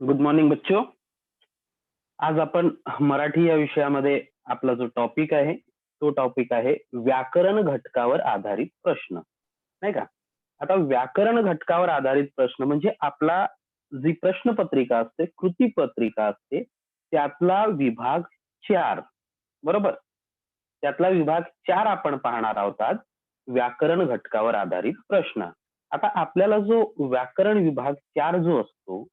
Good morning बच्चों. आज आपण मराठी या विषयामध्ये आपला जो टॉपिक आहे तो टॉपिक आहे व्याकरण घटकावर आधारित प्रश्न, नाही का? आता व्याकरण घटकावर आधारित प्रश्न म्हणजे आपला जी प्रश्नपत्रिका असते, कृती पत्रिका असते, त्यातला विभाग 4. बरोबर? त्यातला विभाग 4 आपण पाहणार आहोत आज. व्याकरण घटकावर आधारित प्रश्न. आता आपल्याला जो व्याकरण विभाग 4 जो असतो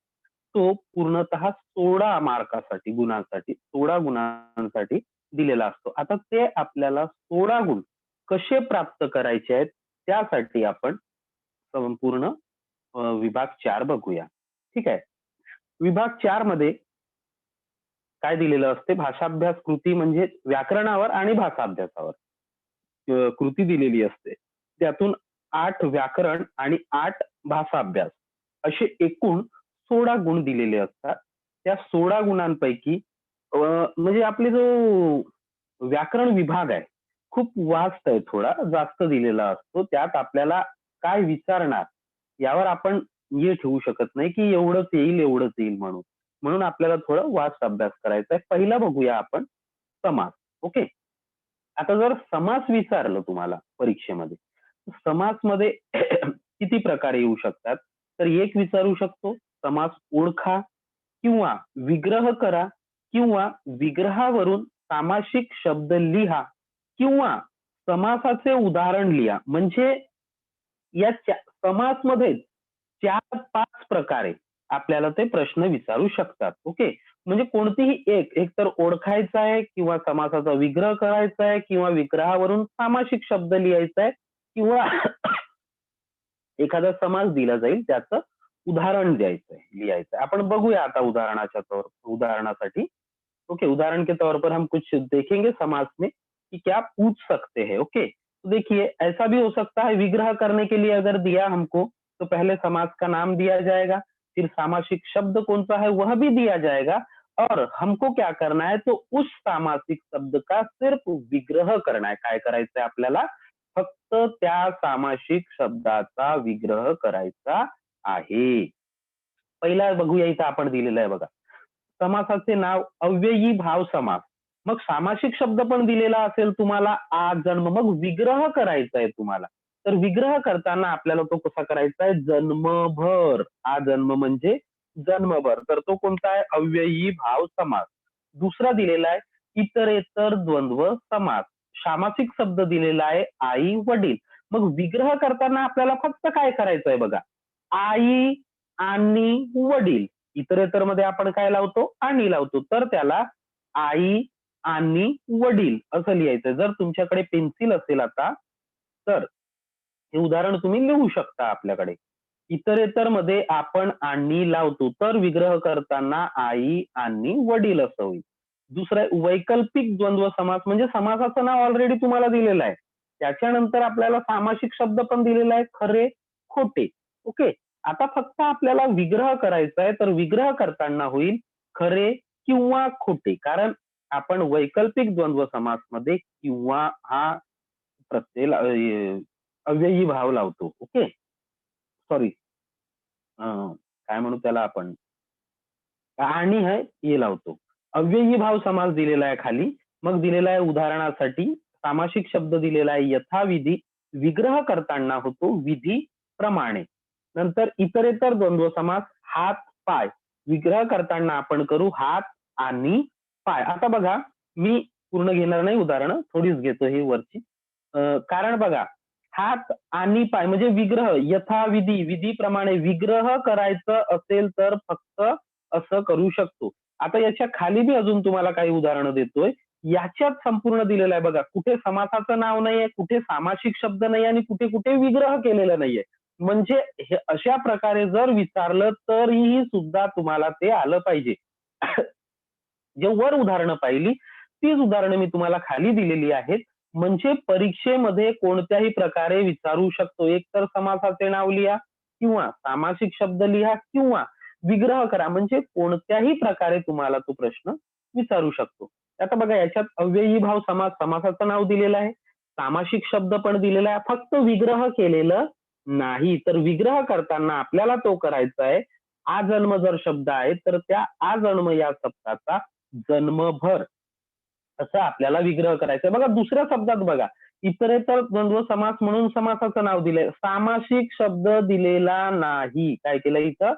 तो पूर्णतः 16 मार्कासाठी, गुणांसाठी, 16 गुणांसाठी दिलेला असतो. आता ते आपल्याला 16 गुण कसे प्राप्त करायचे आहेत त्यासाठी आपण संपूर्ण विभाग 4 बघूया. ठीक आहे. विभाग 4 मध्ये काय दिलेलं असते? भाषाभ्यास कृती म्हणजे व्याकरणावर आणि भाषाभ्यासावर कृती दिलेली असते. त्यातून 8 व्याकरण आणि 8 भाषाभ्यास असे एकूण 16 गुण दिलेले असतात. त्या 16 गुणांपैकी म्हणजे आपले जो व्याकरण विभाग आहे खूप वास्ट आहे, थोडा जास्त दिलेला असतो. त्यात आपल्याला काय विचारणार यावर आपण हे ठेवू शकत नाही की एवढंच येईल म्हणून. म्हणून आपल्याला थोडं वास्ट अभ्यास करायचा आहे. पहिला बघूया आपण समास. ओके. आता जर समास विचारलं तुम्हाला परीक्षेमध्ये, समासमध्ये किती प्रकार येऊ शकतात? तर एक विचारू शकतो, समास ओळखा किंवा विग्रह करा किंवा विग्रहावरून सामासिक शब्द लिहा किंवा समासाचे उदाहरण लिहा. म्हणजे या समासमध्ये 4-5 प्रकारे आपल्याला ते प्रश्न विचारू शकतात. ओके. म्हणजे कोणतीही एक तर ओळखायचा आहे किंवा समासाचा विग्रह करायचा आहे किंवा विग्रहावरून सामासिक शब्द लिहायचा आहे किंवा एखादा समास दिला जाईल त्याचं उदाहरण द्यायचंय, लिहायचंय. आपण बघूया आता उदाहरणासाठी. ओके. उदाहरण के तौर पर हम कुछ देखेंगे समास में कि क्या पूछ सकते हैं. ओके. तो देखिए ऐसा भी हो सकता है, विग्रह करने के लिए अगर दिया हमको तो पहले समास का नाम दिया जाएगा, फिर सामासिक शब्द कौन सा है वह भी दिया जाएगा और हमको क्या करना है तो उस सामासिक शब्द का सिर्फ विग्रह करना है. काय करायचंय आपल्याला? फक्त त्या सामासिक शब्दाचा विग्रह करायचा आहे. पहिला बघूया, इथं आपण दिलेलं आहे बघा. समासाचे नाव अव्ययी भाव समास. मग सामासिक शब्द पण दिलेला असेल तुम्हाला, आ जन्म, मग विग्रह करायचा आहे तुम्हाला. तर विग्रह करताना आपल्याला तो कसा करायचा आहे? जन्मभर. आ जन्म म्हणजे जन्मभर. तर तो कोणता आहे? अव्ययी भाव समास. दुसरा दिलेला आहे इतरेतर द्वंद्व समास. सामासिक शब्द दिलेला आहे आई वडील. मग विग्रह करताना आपल्याला फक्त काय करायचं आहे बघा? आई आणि वडील. इतरेतर मध्ये आपण काय लावतो? आणि लावतो. तर त्याला आई आणि वडील असं लिहायचं. जर तुमच्याकडे पेन्सिल असेल आता तर हे उदाहरण तुम्ही लिहू शकता आपल्याकडे. इतरेतर मध्ये आपण आणि लावतो तर विग्रह करताना आई आणि वडील असं होईल. दुसरं वैकल्पिक द्वंद्व समास म्हणजे समासाचं नाव ऑलरेडी तुम्हाला दिलेलं आहे, त्याच्यानंतर आपल्याला सामासिक शब्द पण दिलेला आहे, खरे खोटे. ओके. आता फक्त आपल्याला विग्रह करायचा आहे, तर विग्रह करताना होईल खरे किंवा खोटे. कारण आपण वैकल्पिक द्वंद्व समास मध्ये किंवा हा प्रत्यय अव्ययी भाव लावतो. ओके. सॉरी, काय म्हणू त्याला आपण, आणि हे लावतो. अव्ययी भाव समास दिलेला आहे खाली. मग दिलेला आहे उदाहरणासाठी सामासिक शब्द दिलेला आहे यथाविधी. विग्रह करताना होतो विधी प्रमाणे. नंतर इतरेतर द्वंद्व समास हात पाय. विग्रह करताना आपण करू हात आणि पाय. आता बघा, मी पूर्ण घेणार नाही उदाहरण, थोडीच घेतो ही वरची. कारण बघा, हात आणि पाय म्हणजे विग्रह, यथाविधी, विधीप्रमाणे विग्रह करायचं असेल तर फक्त असं करू शकतो. आता याच्या खाली बी अजून तुम्हाला काही उदाहरणं देतोय. याच्यात संपूर्ण दिलेलं आहे बघा, कुठे समासाचं नाव नाहीये, कुठे सामासिक शब्द नाही आणि कुठे कुठे विग्रह केलेला नाहीये. म्हणजे हे अशा प्रकारे जर विचारलं तरीही सुद्धा तुम्हाला ते आलं पाहिजे. जे वर उदाहरणं पाहिली तीच उदाहरणं मी तुम्हाला खाली दिलेली आहेत. म्हणजे परीक्षेमध्ये कोणत्याही प्रकारे विचारू शकतो. एक तर समासाचे नाव लिहा किंवा सामासिक शब्द लिहा किंवा विग्रह करा. म्हणजे कोणत्याही प्रकारे तुम्हाला तो प्रश्न विचारू शकतो. आता बघा, याच्यात अव्ययी भाव समास, समासाचं नाव दिलेलं आहे, सामासिक शब्द पण दिलेला आहे, फक्त विग्रह केलेलं नाही. तर विग्रह करताना आपल्याला तो करायचा आहे आजन्म जर शब्द आहे तर त्या आजन्म या शब्दाचा जन्मभर असं आपल्याला विग्रह करायचा. बघा दुसऱ्या शब्दात बघा, इतरेतर द्वंद्व समास म्हणून समासाचं नाव दिलंय. सामासिक शब्द दिलेला नाही. काय केलं इथं?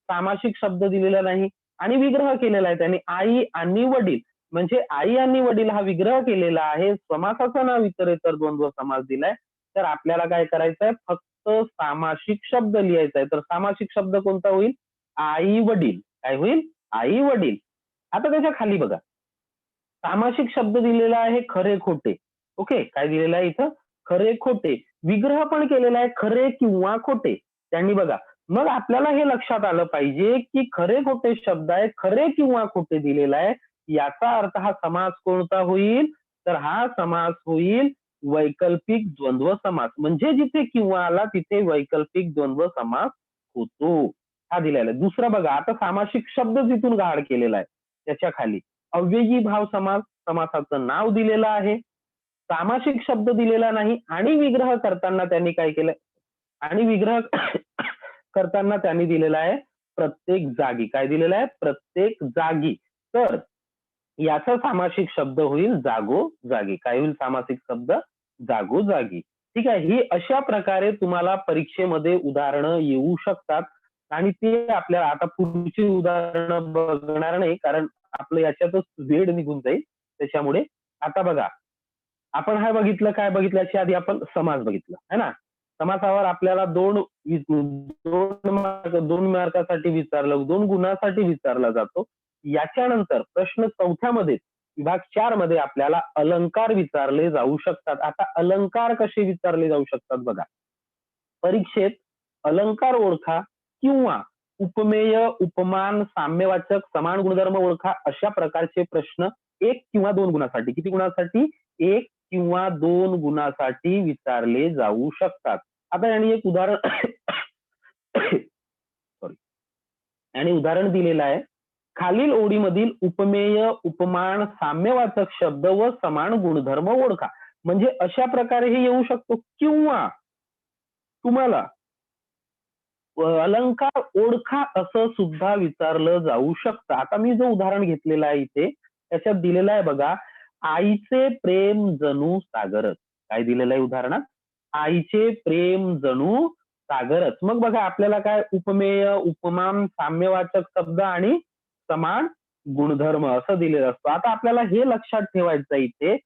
सामासिक शब्द दिलेला नाही आणि विग्रह केलेला आहे त्यांनी. आई आणि वडील म्हणजे आई आणि वडील हा विग्रह केलेला आहे. समासाचं नाव इतरेतर द्वंद्व समास दिलाय. तर आपल्याला काय करायचंय? फक्त सामासिक शब्द लिहायचा आहे. तर सामासिक शब्द कोणता होईल? आई वडील. काय होईल? आई वडील. आता त्याच्या खाली बघा, सामासिक शब्द दिलेला आहे खरे खोटे. ओके, काय दिलेलं आहे इथं? खरे खोटे. विग्रह पण केलेला आहे खरे किंवा खोटे. त्यांनी बघा, मग आपल्याला हे लक्षात आलं पाहिजे की खरे खोटे शब्द आहे, खरे किंवा खोटे दिलेला आहे. याचा अर्थ हा समास कोणता होईल? तर हा समास होईल वैकल्पिक द्वंद्व समास. म्हणजे जिथे किंवा आला तिथे वैकल्पिक द्वंद्व समास होतो. हा दिलेला आहे. दुसरा बघा, आता सामासिक शब्द जिथून गाढ केलेला आहे त्याच्या खाली अव्ययी भाव समास, समासाचं नाव दिलेलं आहे. सामासिक शब्द दिलेला नाही आणि विग्रह करताना त्यांनी काय केलं? आणि विग्रह करताना त्यांनी दिलेला आहे प्रत्येक जागी. काय दिलेलं आहे? प्रत्येक जागी. तर याचा सामासिक शब्द होईल जागोजागी. काय होईल सामासिक शब्द? जागोजागी. ठीक आहे. ही अशा प्रकारे तुम्हाला परीक्षेमध्ये उदाहरणं येऊ शकतात आणि ते आपल्याला आता पुढची उदाहरणं बघणार नाही कारण आपलं याच्यातच वेळ निघून जाईल. त्याच्यामुळे आता बघा, आपण हा बघितलं, काय बघितलं? याच्या आधी आपण समास बघितलं है ना. समासावर आपल्याला दोन मार्कासाठी विचारलं, 2 गुणासाठी विचारला जातो. याच्यानंतर प्रश्न 4थ्या मध्ये विभाग 4 मध्ये आपल्याला अलंकार विचारले जाऊ शकतात. आता अलंकार कसे विचारले जाऊ शकतात बघा. परीक्षेत अलंकार ओळखा किंवा उपमेय, उपमान, साम्यवाचक, समान गुणधर्म ओळखा अशा प्रकारचे प्रश्न 1 किंवा 2 गुणासाठी, किती गुणासाठी? 1 किंवा 2 गुणासाठी विचारले जाऊ शकतात. आता यांनी एक उदाहरण सॉरी आणि उदाहरण दिलेलं आहे. खालील ओळीमधील उपमेय, उपमान, साम्यवाचक शब्द व समान गुणधर्म ओळखा. म्हणजे अशा प्रकारे हे येऊ शकतो किंवा तुम्हाला अलंकार ओळखा असं सुद्धा विचारलं जाऊ शकतं. आता मी जो उदाहरण घेतलेलं आहे इथे त्याच्यात दिलेलं आहे बघा, आईचे प्रेम जणू सागरच. काय दिलेलं आहे उदाहरणात? आईचे प्रेम जणू सागरच. मग बघा आपल्याला काय उपमेय, उपमान, साम्यवाचक शब्द आणि समान गुणधर्म असं दिलेलं असतं. आता आपल्याला हे लक्षात ठेवायचं इथे,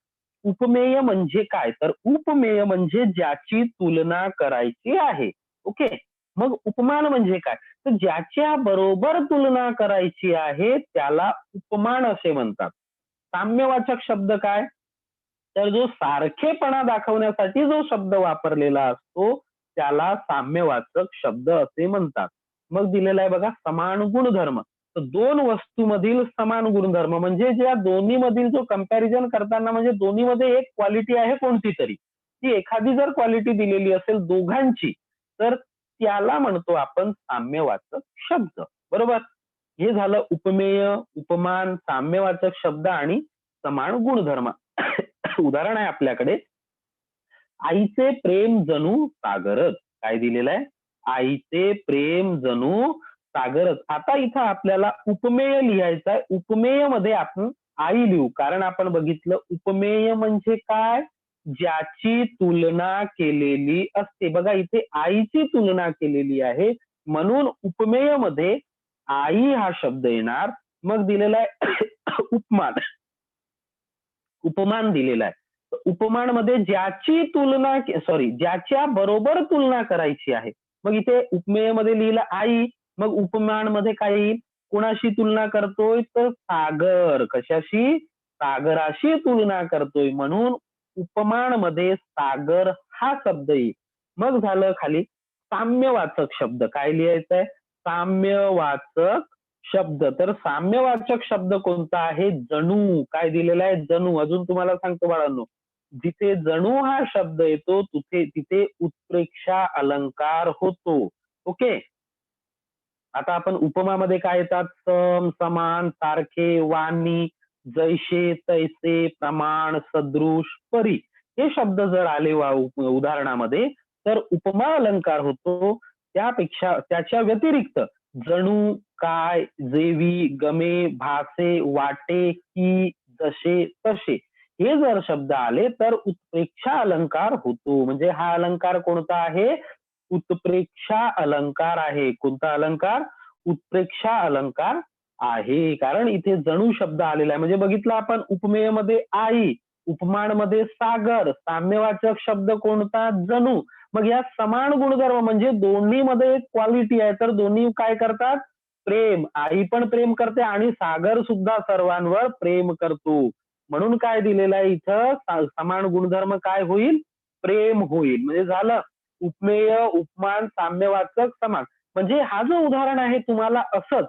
उपमेय म्हणजे काय? तर उपमेय म्हणजे ज्याची तुलना करायची आहे. ओके. मग उपमान म्हणजे काय? तर ज्याच्या बरोबर तुलना करायची आहे त्याला उपमान असे म्हणतात. साम्यवाचक शब्द काय? तर जो सारखेपणा दाखवण्यासाठी जो शब्द वापरलेला असतो त्याला साम्यवाचक शब्द असे म्हणतात. मग दिलेला आहे बघा समान गुणधर्म. तर 2 वस्तूमधील समान गुणधर्म म्हणजे ज्या दोन्ही मधील जो कंपॅरिझन करताना म्हणजे दोन्हीमध्ये एक क्वालिटी आहे कोणती तरी, ती एखादी जर क्वालिटी दिलेली असेल दोघांची तर त्याला म्हणतो आपण साम्यवाचक शब्द. बरोबर. हे झालं उपमेय, उपमान, साम्यवाचक शब्द आणि समान गुणधर्म. उदाहरण आहे आपल्याकडे, आईचे प्रेम जणू सागरच. काय दिलेलं आहे? आईचे प्रेम जणू सागरच. आता इथं आपल्याला उपमेय लिहायचं आहे. उपमेय मध्ये आपण आई लिहू कारण आपण बघितलं उपमेय म्हणजे काय? ज्याची तुलना केलेली असते. बघा इथे आईची तुलना केलेली आहे म्हणून उपमेय मध्ये आई हा शब्द येणार. मग दिलेला आहे उपमान. उपमान दिलेला आहे. उपमान मध्ये ज्याची तुलना ज्याच्या बरोबर तुलना करायची आहे. मग इथे उपमेय मध्ये लिहिलं आई, मग उपमान मध्ये काय येईल? कोणाशी तुलना करतोय? तर सागर. कशाशी? सागराशी तुलना करतोय म्हणून उपमान मध्ये सागर हा शब्द येईल. मग झालं खाली साम्यवाचक शब्द. काय लिहायचं आहे? साम्यवाचक शब्द. तर साम्यवाचक शब्द कोणता आहे? जणू. काय दिलेला आहे? जणू. अजून तुम्हाला सांगतो बाळांनो, जिथे जणू हा शब्द येतो तिथे उत्प्रेक्षा अलंकार होतो. ओके. आता आपण उपमामध्ये काय येतात? सम, समान, सारखे, वाणी, जैसे, तैसे, प्रमाण, सदृश, परी हे शब्द जर आले उदाहरणामध्ये तर उपमा अलंकार होतो. त्यापेक्षा त्याच्या व्यतिरिक्त जणू, काय, जेवी, गमे, भासे, वाटे, की, जसे, तसे हे जर शब्द आले तर उत्प्रेक्षा अलंकार होतो. म्हणजे हा अलंकार कोणता आहे? उत्प्रेक्षा अलंकार आहे. कोणता अलंकार? उत्प्रेक्षा अलंकार आहे. कारण इथे जणू शब्द आलेला आहे. म्हणजे बघितलं आपण उपमेयमध्ये आई, उपमानमध्ये सागर, साम्यवाचक शब्द कोणता? जणू. मग या समान गुणधर्म म्हणजे दोन्हीमध्ये एक क्वालिटी आहे, तर दोन्ही काय करतात? प्रेम. आई पण प्रेम करते आणि सागर सुद्धा सर्वांवर प्रेम करतो. म्हणून काय दिलेलं आहे इथं? समान गुणधर्म काय होईल? प्रेम होईल. म्हणजे झालं उपमेय, उपमान, साम्यवाचक, समान. म्हणजे हा जो उदाहरण आहे तुम्हाला असंच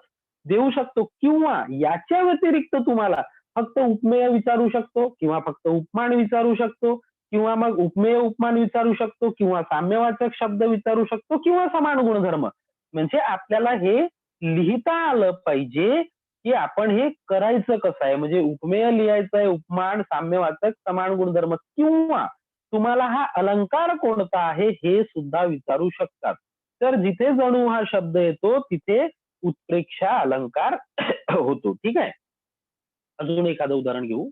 देऊ शकतो किंवा याच्या व्यतिरिक्त तुम्हाला फक्त उपमेय विचारू शकतो किंवा फक्त उपमान विचारू शकतो किंवा मग उपमेय उपमान विचारू शकतो किंवा साम्यवाचक शब्द विचारू शकतो किंवा समान गुणधर्म. म्हणजे आपल्याला हे लिहिता आलं पाहिजे की आपण हे करायचं कसं आहे. म्हणजे उपमेय लिहायचं आहे, उपमान, साम्यवाचक, समान गुणधर्म किंवा तुम्हाला हा अलंकार कोणता आहे हे सुद्धा विचारू शकतात. तर जिथे जणू हा शब्द येतो तिथे उत्प्रेक्षा अलंकार होतो. ठीक आहे. अजून एखादं उदाहरण घेऊ.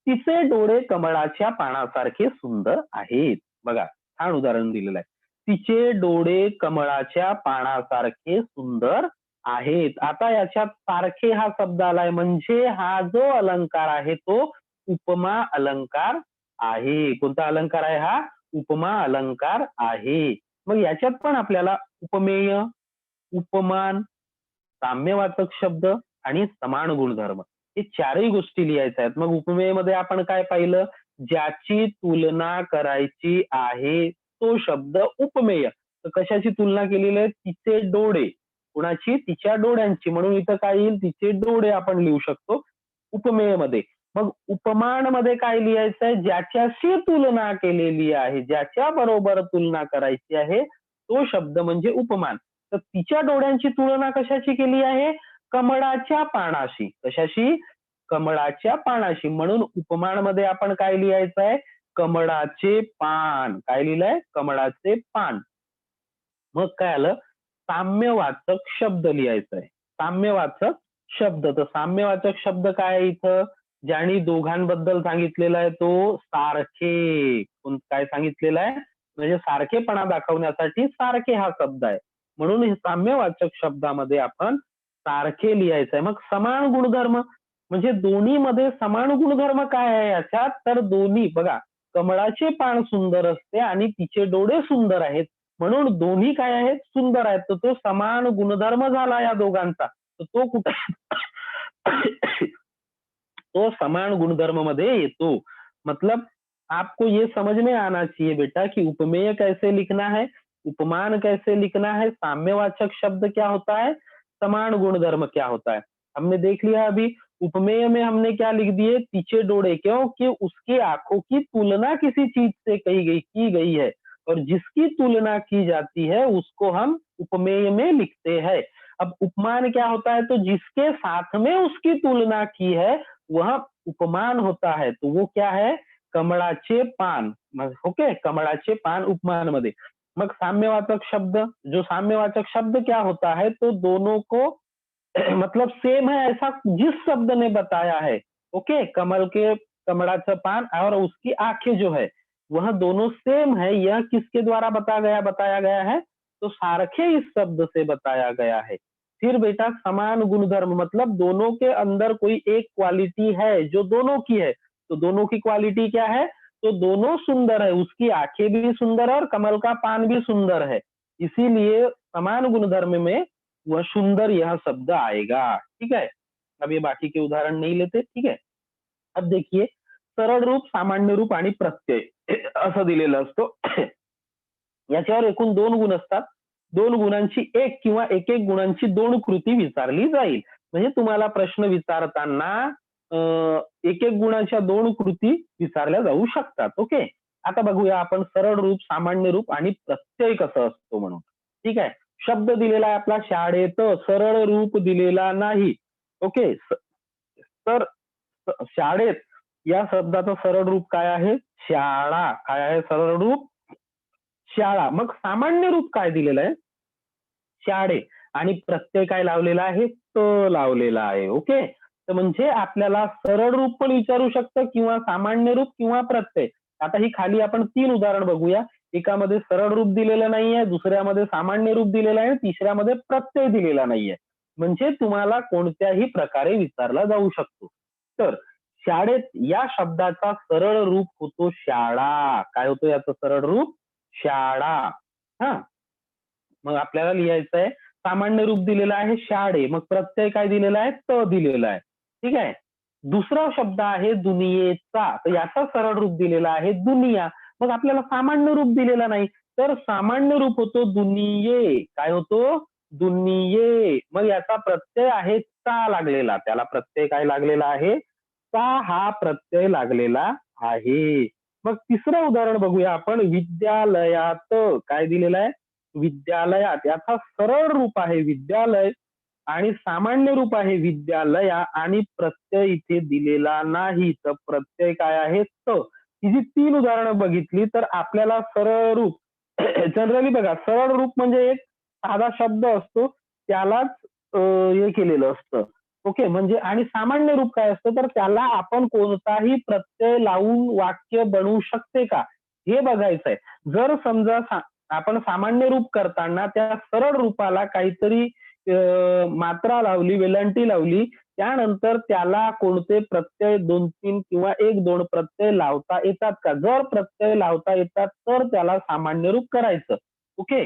तिचे डोळे कमळाच्या पानासारखे सुंदर आहेत. बघा, छान उदाहरण दिलेलं आहे. तिचे डोळे कमळाच्या पानासारखे सुंदर आहेत. आता याच्यात सारखे हा शब्द आलाय म्हणजे हा जो अलंकार आहे तो उपमा अलंकार आहे. कोणता अलंकार आहे हा? उपमा अलंकार आहे. मग याच्यात पण आपल्याला उपमेय, उपमान, साम्यवाचक शब्द आणि समान गुणधर्म हे चारही गोष्टी लिहायच्या आहेत. मग उपमेयमध्ये आपण काय पाहिलं? ज्याची तुलना करायची आहे तो शब्द उपमेय. तर कशाची तुलना केलेली आहे? तिचे डोळे. कुणाची? तिच्या डोळ्यांची. म्हणून इथं काय येईल? तिचे डोळे आपण लिहू शकतो उपमेयमध्ये. मग उपमानमध्ये काय लिहायचं आहे? ज्याच्याशी तुलना केलेली आहे, ज्याच्या बरोबर तुलना करायची आहे तो शब्द म्हणजे उपमान. तर तिच्या डोळ्यांची तुलना कशाची केली आहे? कमळाच्या पानाशी. कशाशी? कमळाच्या पानाशी. म्हणून उपमानमध्ये आपण काय लिहायचं आहे? कमळाचे पान. काय लिहिलंय? कमळाचे पान. मग काय आलं? साम्यवाचक शब्द लिहायचा आहे. साम्यवाचक शब्द. तर साम्यवाचक शब्द काय आहे इथं? ज्यांनी दोघांबद्दल सांगितलेला आहे तो सारखे. काय सांगितलेलं आहे? म्हणजे सारखेपणा दाखवण्यासाठी सारखे हा शब्द आहे. म्हणून हे साम्यवाचक शब्दामध्ये आपण सारखे लिहायचं आहे. मग समान गुणधर्म म्हणजे दोन्हीमध्ये समान गुणधर्म काय आहे याच्यात? तर दोन्ही बघा, कमळाचे पान सुंदर असते आणि तिचे डोळे सुंदर आहेत. म्हणून दोन्ही काय आहेत? सुंदर आहेत. तर तो समान गुणधर्म झाला या दोघांचा. तर तो कुठे? तो समान गुणधर्म मध्ये येतो. मतलब आपको ये समझ में आना चाहिए बेटा कि उपमेय कैसे लिखना है, उपमान कैसे लिखना है, साम्यवाचक शब्द क्या होता है, समान गुणधर्म क्या होता है. हमने देख लिया अभी उपमेय में हमने क्या लिख दिए? तिचे डोळे. क्यों? कि उसकी आंखों की तुलना किसी चीज से की गई है और जिसकी तुलना की जाती है उसको हम उपमेय में लिखते हैं. अब उपमान क्या होता है? तो जिसके साथ में उसकी तुलना की है वह उपमान होता है. तो वो क्या है? कमळाचे पान. ओके, कमळाचे पान उपमान मध्ये. मग साम्यवाचक शब्द. जो साम्यवाचक शब्द क्या होता है? तो दोनों को मतलब सेम है ऐसा जिस शब्द ने बताया है. ओके, कमल के कमळाचं पान और उसकी आंखें जो है वह दोनों सेम है. यह किसके द्वारा बताया गया है? तो सारखे इस शब्द से बताया गया है. फिर बेटा समान गुणधर्म मतलब दोनों के अंदर कोई एक क्वालिटी है जो दोनों की है. तो दोनों की क्वालिटी क्या है? तो दोनों सुंदर है. उसकी आंखें भी सुंदर है और कमल का पान भी सुंदर है. इसीलिए समान गुणधर्म में वह सुंदर यह शब्द आएगा. ठीक है. अब ये बाकी के उदाहरण नहीं लेते. ठीक है. अब देखिए सरळ रूप, सामान्य रूप आणि प्रत्यय असं दिलेलं असतं. याच्यावर एकूण 2 गुण असतात. 2 गुणांची एक किंवा एक गुणांची 2 कृती विचारली जाईल. म्हणजे तुम्हाला प्रश्न विचारताना एक गुणाच्या 2 कृती विचारल्या जाऊ शकतात. ओके. आता बघूया आपण सरळ रूप, सामान्य रूप आणि प्रत्यय कसं असतो म्हणून. ठीक आहे. शब्द दिलेला आहे आपला शाळेत, सरळ रूप दिलेला नाही. ओके. तर शाळेत या शब्दाचं सरळ रूप काय आहे? शाळा. काय आहे सरळ रूप? शाळा. मग सामान्य रूप काय दिलेलं आहे? शाळे. आणि प्रत्यय काय लावलेला आहे, त लावलेला आहे. ओके, तर म्हणजे आपल्याला सरळ रूप पण विचारू शकतं किंवा सामान्य रूप किंवा प्रत्यय. आता ही खाली आपण 3 उदाहरण बघूया. एकामध्ये सरळ रूप दिलेलं नाहीये, दुसऱ्यामध्ये सामान्य रूप दिलेलं आहे, तिसऱ्यामध्ये प्रत्यय दिलेला नाहीये. म्हणजे तुम्हाला कोणत्याही प्रकारे विचारला जाऊ शकतो. तर शाळेत या शब्दाचा सरळ रूप होतो शाळा. काय होतो याचं सरळ रूप? शाळा. हा, मग आपल्याला लिहायचं आहे, सामान्य रूप दिलेलं आहे शाळे, मग प्रत्यय काय दिलेला आहे, त दिलेला आहे. ठीक आहे. दुसरा शब्द आहे दुनियेचा, तर याचा सरळ रूप दिलेला आहे दुनिया. मग आपल्याला सामान्य रूप दिलेला नाही, तर सामान्य रूप होतो दुनिये. काय होतो? दुनिये. मग याचा प्रत्यय आहे चा लागलेला, त्याला प्रत्यय काय लागलेला आहे, चा हा प्रत्यय लागलेला आहे. मग तिसरं उदाहरण बघूया आपण, विद्यालयात. काय दिलेलं आहे? विद्यालयात. याचा सरळ रूप आहे विद्यालय आणि सामान्य रूप आहे विद्यालया आणि प्रत्यय इथे दिलेला नाही. तर प्रत्यय काय आहे, त. ही जी 3 उदाहरणं बघितली तर आपल्याला सरळ रूप जनरली बघा, सरळ रूप म्हणजे एक साधा शब्द असतो, त्यालाच हे केलेलं असतं. ओके, म्हणजे आणि सामान्य रूप काय असतं, तर त्याला आपण कोणताही प्रत्यय लावून वाक्य बनवू शकते का, हे बघायचं आहे. जर समजा आपण सामान्य रूप करताना त्या सरळ रूपाला काहीतरी मात्रा लावली, वेलांटी लावली, त्यानंतर त्याला कोणते प्रत्यय 2-3 किंवा 1-2 प्रत्यय लावता येतात का? जर प्रत्यय लावता येतात तर त्याला सामान्य रूप करायचं. ओके.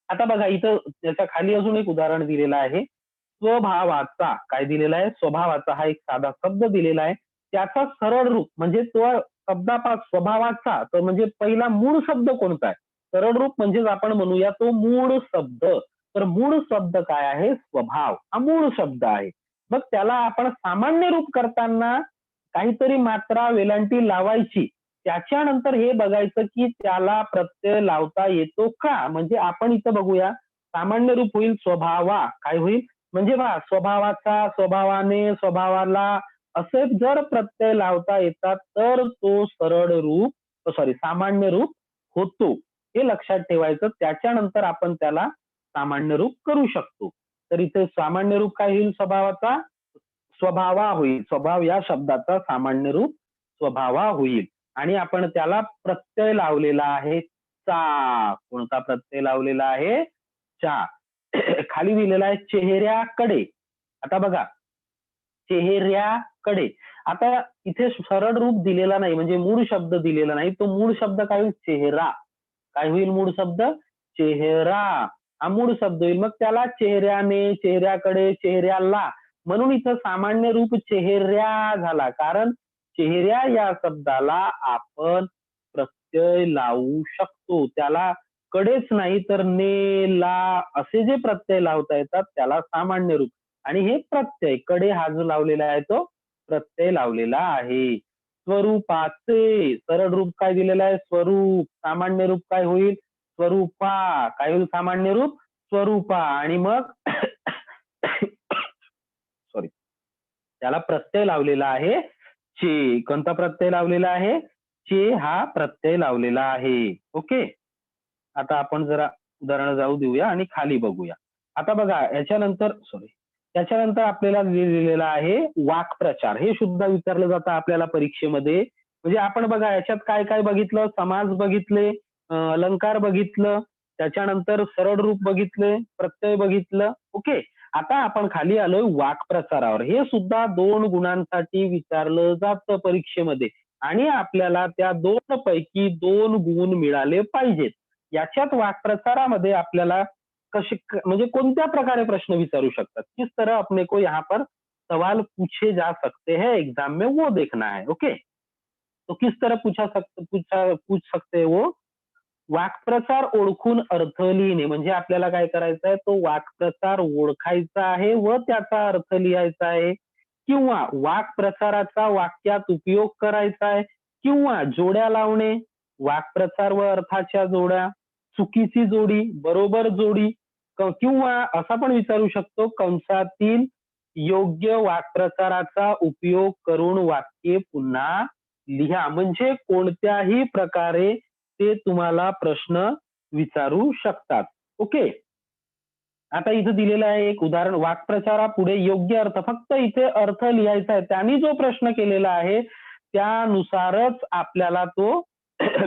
आता बघा इथं त्याच्या खाली अजून एक उदाहरण दिलेलं आहे. स्वभावाचा. काय दिलेला आहे? स्वभावाचा हा एक साधा शब्द दिलेला आहे. त्याचा सरळ रूप म्हणजे तो शब्दापासून स्वभावाचा, तर म्हणजे पहिला मूळ शब्द कोणता आहे? सरळ रूप म्हणजेच आपण म्हणूया तो मूळ शब्द. तर मूळ शब्द काय आहे? स्वभाव. हा मूळ शब्द आहे. मग त्याला आपण सामान्य रूप करताना काहीतरी मात्रा, वेलांटी लावायची. त्याच्यानंतर हे बघायचं की त्याला प्रत्यय लावता येतो का? म्हणजे आपण इथं बघूया, सामान्य रूप होईल स्वभावा. काय होईल? म्हणजे पहा, स्वभावाचा, स्वभावाने, स्वभावाला असे जर प्रत्यय लावता येतात तर तो सरळ रूप, सॉरी सामान्य रूप होतो. हे लक्षात ठेवायचं. त्याच्यानंतर आपण त्याला सामान्य रूप करू शकतो. तर इथे सामान्य रूप काय होईल स्वभावाचा? स्वभावा होईल. स्वभाव या शब्दाचा सामान्य रूप स्वभावा होईल. आणि आपण त्याला प्रत्यय लावलेला आहे चा. कोणता प्रत्यय लावलेला आहे? चा. खाली दिलेला आहे चेहऱ्याकडे. आता बघा, चेहऱ्याकडे. आता इथे सरळ रूप दिलेला नाही, म्हणजे मूळ शब्द दिलेला नाही. तो मूळ शब्द काय होईल? चेहरा. काय होईल मूळ शब्द? चेहरा. हा मूळ शब्द होईल. मग त्याला चेहऱ्याने, चेहऱ्याकडे, चेहऱ्याला, म्हणून इथं सामान्य रूप चेहऱ्या झाला. कारण चेहऱ्या या शब्दाला आपण प्रत्यय लावू शकतो. त्याला कडेच नाही तर ने, ला असे जे प्रत्यय लावता येतात त्याला सामान्य रूप. आणि हे प्रत्यय कडे हा जो लावलेला आहे तो प्रत्यय लावलेला आहे. स्वरूपाचे सरळ रूप काय दिलेलं आहे? स्वरूप. सामान्य रूप काय होईल? स्वरूपा. काय होईल सामान्य रूप? स्वरूपा. आणि मग सॉरी, त्याला प्रत्यय लावलेला आहे चे. कोणता प्रत्यय लावलेला आहे? चे हा प्रत्यय लावलेला आहे. ओके. आता आपण जरा उदाहरणं जाऊ देऊया आणि खाली बघूया. आता बघा याच्यानंतर त्याच्यानंतर आपल्याला लिहिलेलं आहे वाक्प्रचार. हे सुद्धा विचारलं जातं आपल्याला परीक्षेमध्ये. म्हणजे आपण बघा याच्यात काय काय बघितलं? समास बघितले, अलंकार बघितलं, त्याच्यानंतर सरळ रूप बघितले, प्रत्यय बघितलं. ओके. आता आपण खाली आलोय वाक्प्रचारावर. हे सुद्धा 2 गुणांसाठी विचारलं जातं परीक्षेमध्ये आणि आपल्याला त्या 2 पैकी 2 गुण मिळाले पाहिजेत. याच्यात वाक्प्रचारामध्ये आपल्याला म्हणजे कोणत्या प्रकारे प्रश्न विचारू शकतात, किस तरह अपने को यहाँ पर सवाल पूछे जा सकते हैं एग्जाम में, वो देखना है. ओके. तो किस तरह पूछ सकते हैं वो. वाक्प्रचार ओळखून अर्थ लिहिणे. म्हणजे आपल्याला काय करायचं आहे, तो वाक्प्रचार ओळखायचा आहे व त्याचा अर्थ लिहायचा आहे, किंवा वाक्प्रचाराचा वाक्यात उपयोग करायचा आहे, किंवा जोड्या लावणे, वाक्प्रचार व अर्थाच्या जोड्या, चुकीची जोडी, बरोबर जोडी, किंवा असा पण विचारू शकतो कंसातील योग्य वाक्प्रचाराचा उपयोग करून वाक्ये पुन्हा लिहा. म्हणजे कोणत्याही प्रकारे ते तुम्हाला प्रश्न विचारू शकतात. ओके. आता इथं दिलेलं आहे एक उदाहरण, वाक्प्रचारापुढे योग्य अर्थ, फक्त इथे अर्थ लिहायचा आहे. त्यांनी जो प्रश्न केलेला आहे त्यानुसारच आपल्याला तो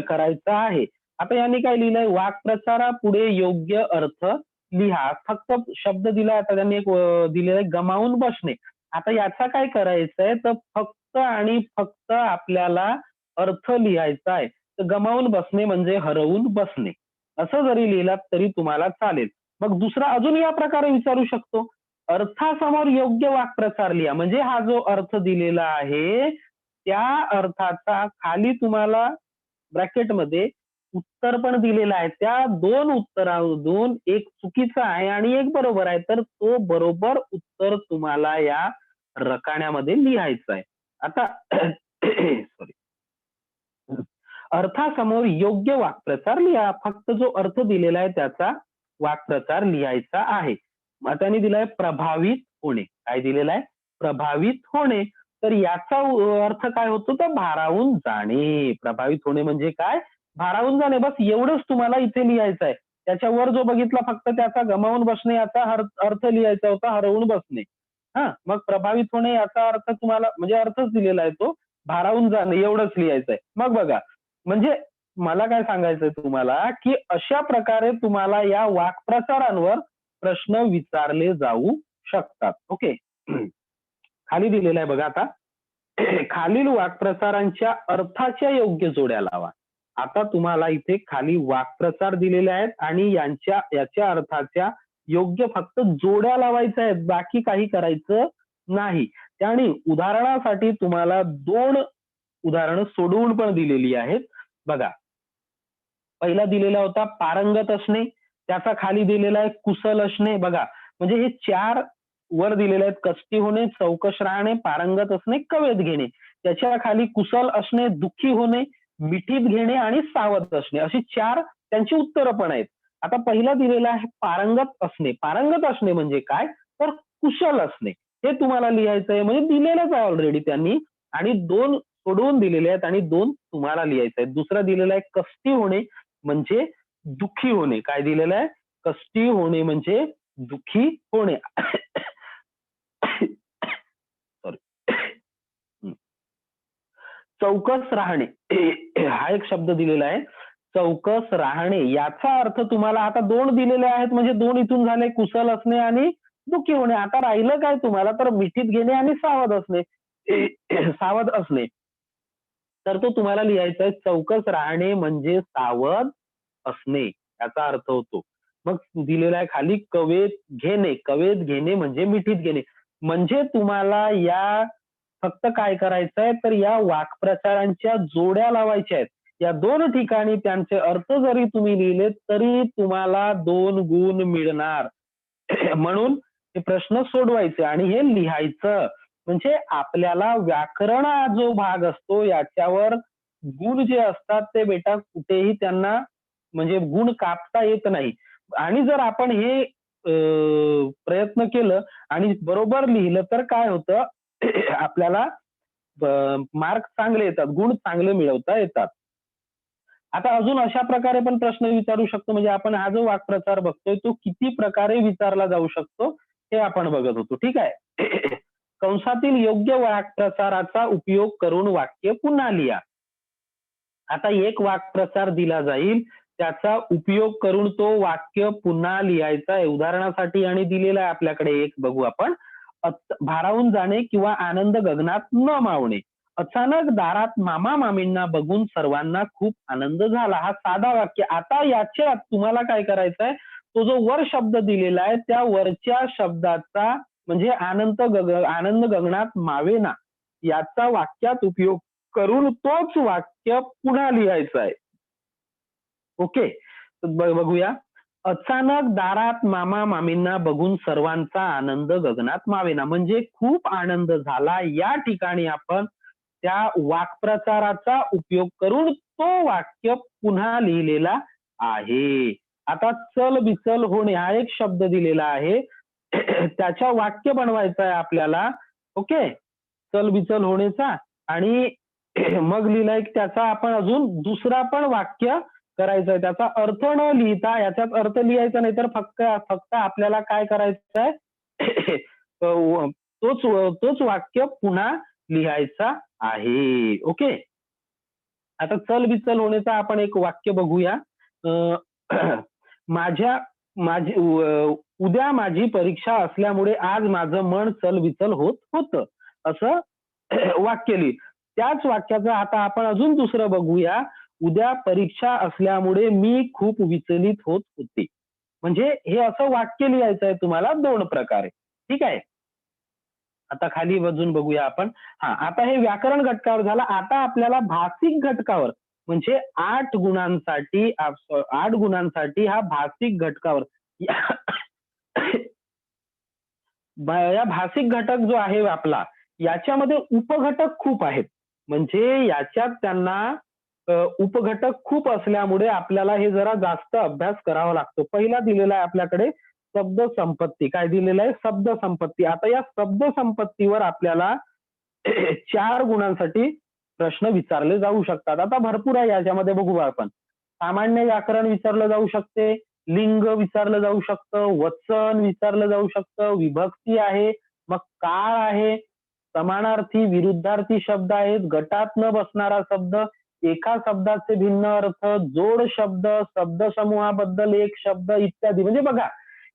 करायचा आहे. आता यांनी काय लिहिलंय, वाक्प्रचारापुढे योग्य अर्थ लिहा. फक्त शब्द दिला, आता त्यांनी एक दिलेला आहे गमावून बसणे. आता याचा काय करायचंय, तर फक्त आणि फक्त आपल्याला अर्थ लिहायचा आहे. तर गमावून बसणे म्हणजे हरवून बसणे, असं जरी लिहिलात तरी तुम्हाला चालेल. मग दुसरा अजून या प्रकारे विचारू शकतो, अर्थासमोर योग्य वाक्प्रचार लिहा. म्हणजे हा जो अर्थ दिलेला आहे त्या अर्थाचा खाली तुम्हाला ब्रॅकेटमध्ये उत्तर पण दिलेलं आहे. त्या दोन उत्तरामधून एक चुकीचं आहे आणि एक बरोबर आहे. तर तो बरोबर उत्तर तुम्हाला या रकान्यामध्ये लिहायचं आहे. आता सॉरी, अर्थासमोर योग्य वाक्प्रचार लिहा. फक्त जो अर्थ दिलेला आहे त्याचा वाक्प्रचार लिहायचा आहे. मग त्यांनी दिलाय प्रभावित होणे. काय दिलेलं आहे? प्रभावित होणे. तर याचा अर्थ काय होतो, तर भारावून जाणे. प्रभावित होणे म्हणजे काय? भारावून जाणे. बस एवढंच तुम्हाला इथे लिहायचं आहे. त्याच्यावर जो बघितला फक्त त्याचा गमावून बसणे याचा अर्थ लिहायचा होता, हरवून बसणे. हा, मग प्रभावित होणे याचा अर्थ तुम्हाला म्हणजे अर्थच दिलेला आहे तो भारावून जाणे, एवढंच लिहायचं आहे. मग बघा, म्हणजे मला काय सांगायचंय तुम्हाला, की अशा प्रकारे तुम्हाला या वाक्प्रचारांवर प्रश्न विचारले जाऊ शकतात. ओके. खाली दिलेलं आहे बघा आता, खालील वाक्प्रचारांच्या अर्थाच्या योग्य जोड्या लावा. आता तुम्हाला इथे खाली वाक्प्रचार दिलेले आहेत आणि याच्या अर्थाच्या योग्य फक्त जोड्या लावायच्या आहेत, बाकी काही करायचं नाही. आणि उदाहरणासाठी तुम्हाला 2 उदाहरणं सोडवून पण दिलेली आहेत. बघा, पहिला दिलेला होता पारंगत असणे, त्याचा खाली दिलेला आहे कुशल असणे. बघा, म्हणजे हे 4 वर दिलेले आहेत, कष्टी होणे, चौकश राहणे, पारंगत असणे, कवेत घेणे. त्याच्या खाली कुशल असणे, दुःखी होणे, मिठीत घेणे आणि सावध असणे, अशी 4 त्यांची उत्तरं पण आहेत. आता पहिला दिलेला आहे पारंगत असणे. पारंगत असणे म्हणजे काय, तर कुशल असणे. हे तुम्हाला लिहायचं आहे, म्हणजे दिलेलंच आहे ऑलरेडी त्यांनी. आणि 2 सोडवून दिलेले आहेत आणि 2 तुम्हाला लिहायचे आहेत. दुसरा दिलेला आहे कष्टी होणे म्हणजे दुःखी होणे. काय दिलेलं आहे? कष्टी होणे म्हणजे दुःखी होणे. सॉरी. चौकस राहणे हा एक शब्द दिलेला आहे. चौकस राहणे याचा अर्थ तुम्हाला आता 2 दिलेले आहेत, म्हणजे 2 इथून झाले, कुशल असणे आणि दुःखी होणे. आता राहिलं काय तुम्हाला, तर मिठीत घेणे आणि सावध असणे. सावध असणे, तर तो तुम्हाला लिहायचा आहे चौकस राहणे म्हणजे सावध असणे, याचा अर्थ होतो. मग दिलेला आहे खाली कवेत घेणे. कवेत घेणे म्हणजे मिठीत घेणे. म्हणजे तुम्हाला या फक्त काय करायचंय, तर या वाक्प्रचारांच्या जोड्या लावायच्या आहेत. या 2 ठिकाणी त्यांचे अर्थ जरी तुम्ही लिहिले तरी तुम्हाला 2 गुण मिळणार. म्हणून हे प्रश्न सोडवायचे आणि हे लिहायचं. म्हणजे आपल्याला व्याकरण हा जो भाग असतो याच्यावर गुण जे असतात ते बेटा कुठेही त्यांना म्हणजे गुण कापता येत नाही. आणि जर आपण हे प्रयत्न केलं आणि बरोबर लिहिलं तर काय होतं, आपल्याला मार्क चांगले येतात, गुण चांगले मिळवता येतात. आता अजून अशा प्रकारे पण प्रश्न विचारू शकतो, म्हणजे आपण हा जो वाक्प्रचार बघतोय तो किती प्रकारे विचारला जाऊ शकतो हे आपण बघत होतो. ठीक आहे. कंसातील योग्य वाक्प्रचाराचा उपयोग करून वाक्य पुन्हा लिहा. आता एक वाक्प्रचार दिला जाईल, त्याचा उपयोग करून तो वाक्य पुन्हा लिहायचा आहे. उदाहरणासाठी आणि दिलेला आहे आपल्याकडे एक, बघू आपण. भारावून जाणे किंवा आनंद गगनात न मावणे. अचानक दारात मामा मामींना बघून सर्वांना खूप आनंद झाला. हा साधा वाक्य. आता याच्यात तुम्हाला काय करायचं आहे, तो जो वर शब्द दिलेला आहे त्या वरच्या शब्दाचा म्हणजे आनंद गगनात मावेना याचा वाक्यात उपयोग करून तोच वाक्य पुन्हा लिहायचं आहे. ओके, बघूया. अचानक दारात मामा मामींना बघून सर्वांचा आनंद गगनात मावेना, म्हणजे खूप आनंद झाला. या ठिकाणी आपण त्या वाक्प्रचाराचा उपयोग करून तो वाक्य पुन्हा लिहिलेला आहे. आता चल बिचल होणे हा एक शब्द दिलेला आहे. त्याच्या वाक्य बनवायचं आहे आपल्याला. ओके, चल बिचल होण्याचा. आणि मग लिहिलंय त्याचा आपण अजून दुसरा पण वाक्य करायचं आहे. त्याचा अर्थ न लिहिता, याच्यात अर्थ लिहायचा नाही, तर फक्त फक्त आपल्याला काय करायचं आहे तोच तोच वाक्य पुन्हा लिहायचा आहे. ओके. आता चल विचल होण्याचा आपण एक वाक्य बघूया. अ, माझ्या माझी उद्या माझी परीक्षा असल्यामुळे आज माझं मन चलविचल होत होतं, असं वाक्य लिही. त्याच वाक्याचं आता आपण अजून दुसरं बघूया. उद्या परीक्षा असल्यामुळे मी खूप विचलित होत होते. म्हणजे हे असं वाक्य लिहायचं आहे तुम्हाला 2 प्रकारे. ठीक आहे. आता खाली अजून बघूया आपण. हां, आता हे व्याकरण घटकावर झालं. आता आपल्याला भाषिक घटकावर म्हणजे 8 गुणांसाठी 8 गुणांसाठी हा भाषिक घटकावर या भाषिक घटक जो आहे आपला, याच्यामध्ये उपघटक खूप आहेत. म्हणजे याच्यात त्यांना उपघटक खूप असल्यामुळे आपल्याला हे जरा जास्त अभ्यास करावा लागतो. पहिला दिलेला आहे आपल्याकडे शब्द संपत्ती. काय दिलेलं आहे? शब्द संपत्ती. आता या शब्द संपत्तीवर आपल्याला 4 गुणांसाठी प्रश्न विचारले जाऊ शकतात. आता भरपूर आहे याच्यामध्ये, बघू आपण. सामान्य व्याकरण विचारलं जाऊ शकते, लिंग विचारलं जाऊ शकतं, वचन विचारलं जाऊ शकतं, विभक्ती आहे, मग काळ आहे, समानार्थी, विरुद्धार्थी शब्द आहेत, गटात न बसणारा शब्द, एका शब्दाचे भिन्न अर्थ, जोड शब्द, शब्दसमूहाबद्दल एक शब्द इत्यादी. म्हणजे बघा,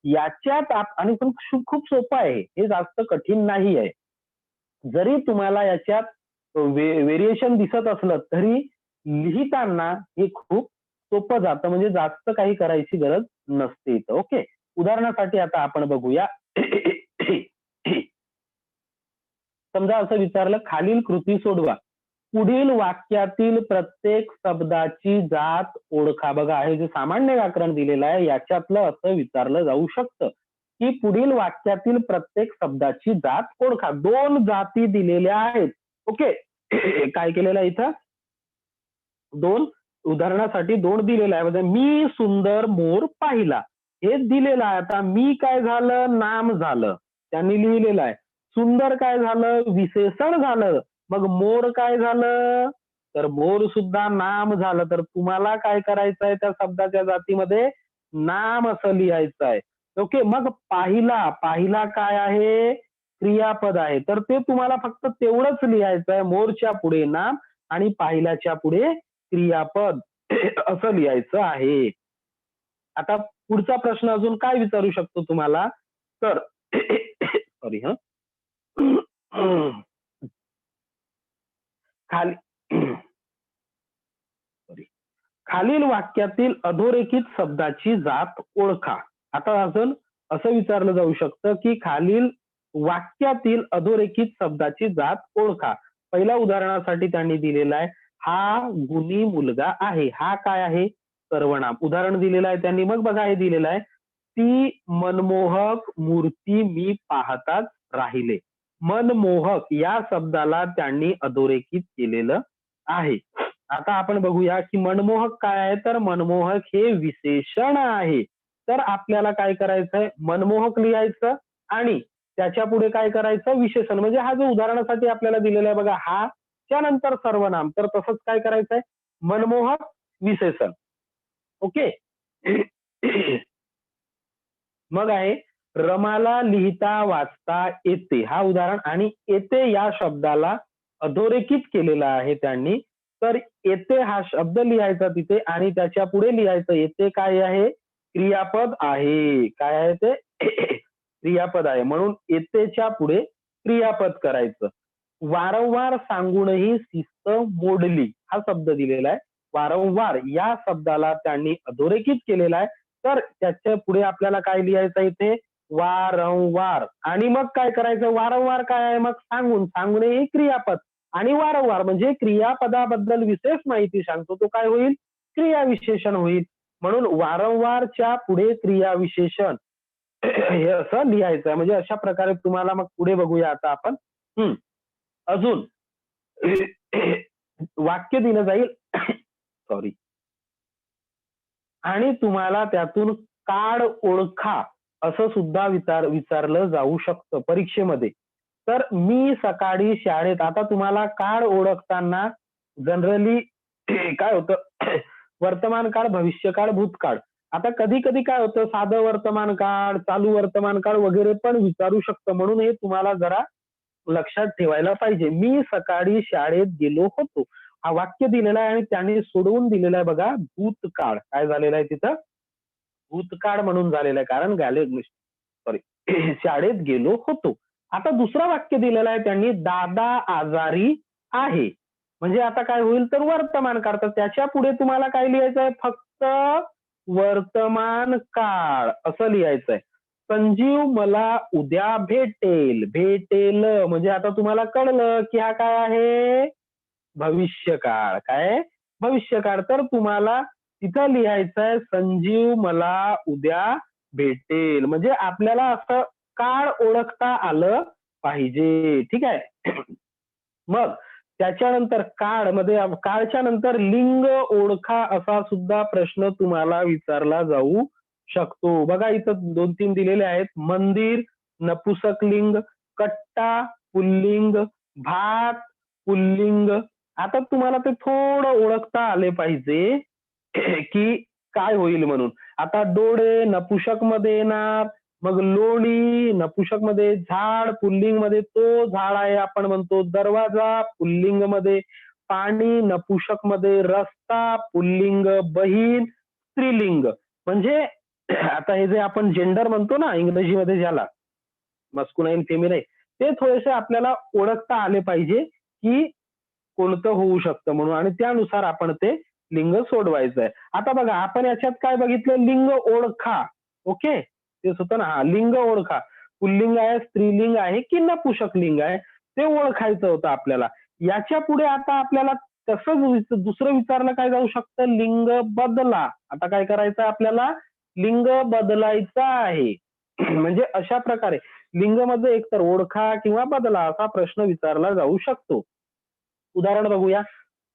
याच्यात आणि पण खूप सोपं आहे, हे जास्त कठीण नाही आहे. जरी तुम्हाला याच्यात व्हेरिएशन दिसत असलं तरी लिहिताना हे खूप सोपं जातं, म्हणजे जास्त काही करायची गरज नसते इथं. ओके. उदाहरणासाठी आता आपण बघूया. समजा असं विचारलं, खालील कृती सोडवा. पुढील वाक्यातील प्रत्येक शब्दाची जात ओळखा. बघा, हे जे सामान्य व्याकरण दिलेलं आहे याच्यातलं असं विचारलं जाऊ शकतं की पुढील वाक्यातील प्रत्येक शब्दाची जात ओळखा. 2 जाती दिलेल्या आहेत. ओके. काय केलेलं आहे इथं? 2 उदाहरणासाठी 2 दिलेलं आहे. म्हणजे मी सुंदर मोर पाहिला. हे दिलेलं आहे. आता मी काय झालं? नाम झालं. त्यांनी लिहिलेलं आहे. सुंदर काय झालं? विशेषण झालं. मग मोर काय झालं? तर मोर सुद्धा नाम झालं. तर तुम्हाला काय करायचं आहे त्या शब्दाच्या जातीमध्ये? नाम असं लिहायचं आहे. ओके. मग पाहिला, पाहिला काय आहे? क्रियापद आहे. तर ते तुम्हाला फक्त तेवढंच लिहायचं आहे. मोरच्या पुढे नाम आणि पाहिल्याच्या पुढे क्रियापद असं लिहायचं आहे. आता पुढचा प्रश्न अजून काय विचारू शकतो तुम्हाला? तर सॉरी हं. खाली सॉरी. खालील वाक्यातील अधोरेखित शब्दाची जात ओळखा. आता अजून असं विचारलं जाऊ शकतं की खालील वाक्यातील अधोरेखित शब्दाची जात ओळखा. पहिल्या उदाहरणासाठी त्यांनी दिलेला आहे, हा गुणी मुलगा आहे. हा काय आहे? सर्वनाम. उदाहरण दिलेलं आहे त्यांनी. मग बघा, हे दिलेलं आहे, ती मनमोहक मूर्ती मी पाहताच राहिले. मनमोहक या शब्दाला त्यांनी अधोरेखित केलेलं आहे. आता आपण बघूया की मनमोहक काय आहे? तर मनमोहक हे विशेषण आहे. तर आपल्याला काय करायचंय? मनमोहक लिहायचं आणि त्याच्या पुढे काय करायचं? विशेषण. म्हणजे हा जो उदाहरणासाठी आपल्याला दिलेला आहे बघा, हा त्यानंतर सर्वनाम. तर तसंच काय करायचंय? मनमोहक विशेषण. ओके. मग आहे, रमाला लिहिता वाचता येते. हा उदाहरण आणि येते या शब्दाला अधोरेखित केलेला आहे त्यांनी. तर येते हा शब्द लिहायचा तिथे आणि त्याच्या पुढे लिहायचं. येते काय आहे? क्रियापद आहे. काय आहे ते? क्रियापद आहे. म्हणून येतेच्या पुढे क्रियापद करायचं. वारंवार सांगूनही शिस्त मोडली हा शब्द दिलेला आहे. वारंवार या शब्दाला त्यांनी अधोरेखित केलेला आहे. तर त्याच्या पुढे आपल्याला काय लिहायचं इथे? वारंवार. आणि मग काय करायचं? वारंवार काय आहे? मग सांगूनही क्रियापद आणि वारंवार म्हणजे क्रियापदाबद्दल विशेष माहिती सांगतो, तो काय होईल? क्रियाविशेषण होईल. म्हणून वारंवारच्या पुढे क्रियाविशेषण हे असं लिहायचं आहे. म्हणजे अशा प्रकारे तुम्हाला मग पुढे बघूया आता आपण. अजून वाक्य दिलं जाईल. सॉरी. आणि तुम्हाला त्यातून काळ ओळखा असं सुद्धा विचारलं जाऊ शकतं परीक्षेमध्ये. तर मी सकाळी शाळेत, आता तुम्हाला काळ ओळखताना जनरली काय होतं, वर्तमान काळ, भविष्यकाळ, भूतकाळ. आता कधी कधी काय होतं, साधं वर्तमान काळ, चालू वर्तमान काळ वगैरे पण विचारू शकतं, म्हणून हे तुम्हाला जरा लक्षात ठेवायला पाहिजे. मी सकाळी शाळेत गेलो होतो. हा वाक्य दिलेला आहे आणि त्याने सोडवून दिलेला आहे बघा भूतकाळ. काय झालेलं आहे तिथं? भूतकाळ म्हणून झालेलं आहे, कारण सॉरी शाळेत गेलो होतो. आता दुसरं वाक्य दिलेलं आहे त्यांनी, दादा आजारी आहे. म्हणजे आता काय होईल, तर वर्तमान काळ. तर त्याच्या पुढे तुम्हाला काय लिहायचं आहे? फक्त वर्तमान काळ असं लिहायचं आहे. संजीव मला उद्या भेटेल. भेटेल म्हणजे आता तुम्हाला कळलं की हा काय आहे? भविष्यकाळ. काय? भविष्यकाळ. तर तुम्हाला तिथं लिहायचं आहे, संजीव मला उद्या भेटेल. म्हणजे आपल्याला असं काळ ओळखता आलं पाहिजे. ठीक आहे. मग त्याच्यानंतर काळच्या नंतर लिंग ओळखा असा सुद्धा प्रश्न तुम्हाला विचारला जाऊ शकतो. बघा इथं 2-3 दिलेले आहेत. मंदिर नपुसकलिंग, कट्टा पुल्लिंग, भात पुल्लिंग. आता तुम्हाला ते थोडं ओळखता आले पाहिजे की काय होईल म्हणून. आता डोळे नपुसक मध्ये येणार, मग लोणी नपुसक मध्ये, झाड पुल्लिंग मध्ये तो झाड आहे आपण म्हणतो, दरवाजा पुल्लिंग मध्ये, पाणी नपुसक मध्ये, रस्ता पुल्लिंग, बहीण स्त्रीलिंग. म्हणजे आता हे जे आपण जेंडर म्हणतो ना इंग्रजीमध्ये ज्याला, मस्कुलाईन फेमिनाईन, ते थोडेसे आपल्याला ओळखता आले पाहिजे की कोणतं होऊ शकतं म्हणून, आणि त्यानुसार आपण ते लिंग सोडवायचं आहे. आता बघा आपण याच्यात काय बघितलं, लिंग ओळखा. ओके, तेच होतं ना. हा लिंग ओळखा, पुल्लिंग आहे, स्त्रीलिंग आहे की नपुसक लिंग आहे, ते ओळखायचं होतं आपल्याला. याच्या पुढे आता आपल्याला तसंच दुसरं विचारलं काय जाऊ शकतं, लिंग बदला. आता काय करायचं आपल्याला, लिंग बदलायचं आहे. म्हणजे अशा प्रकारे लिंगमध्ये एकतर ओळखा किंवा बदला असा प्रश्न विचारला जाऊ शकतो. उदाहरण बघूया.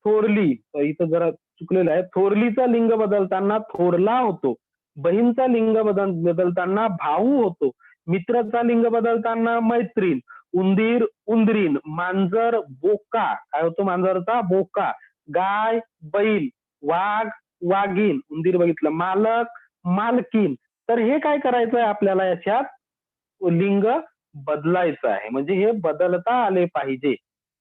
थोरली, इथं जरा चुकलेलं आहे. थोरलीचा लिंग बदलताना थोरला होतो. बहीणचा लिंग बदलताना भाऊ होतो. मित्राचा लिंग बदलताना मैत्रीण. उंदीर उंदरीण. मांजर बोका. काय होतो मांजरचा? बोका. गाय बैल. वाघ वाघीण. उंदीर बघितलं. मालक मालकीण. तर हे काय करायचं आहे आपल्याला, याच्यात लिंग बदलायचं आहे. म्हणजे हे बदलता आले पाहिजे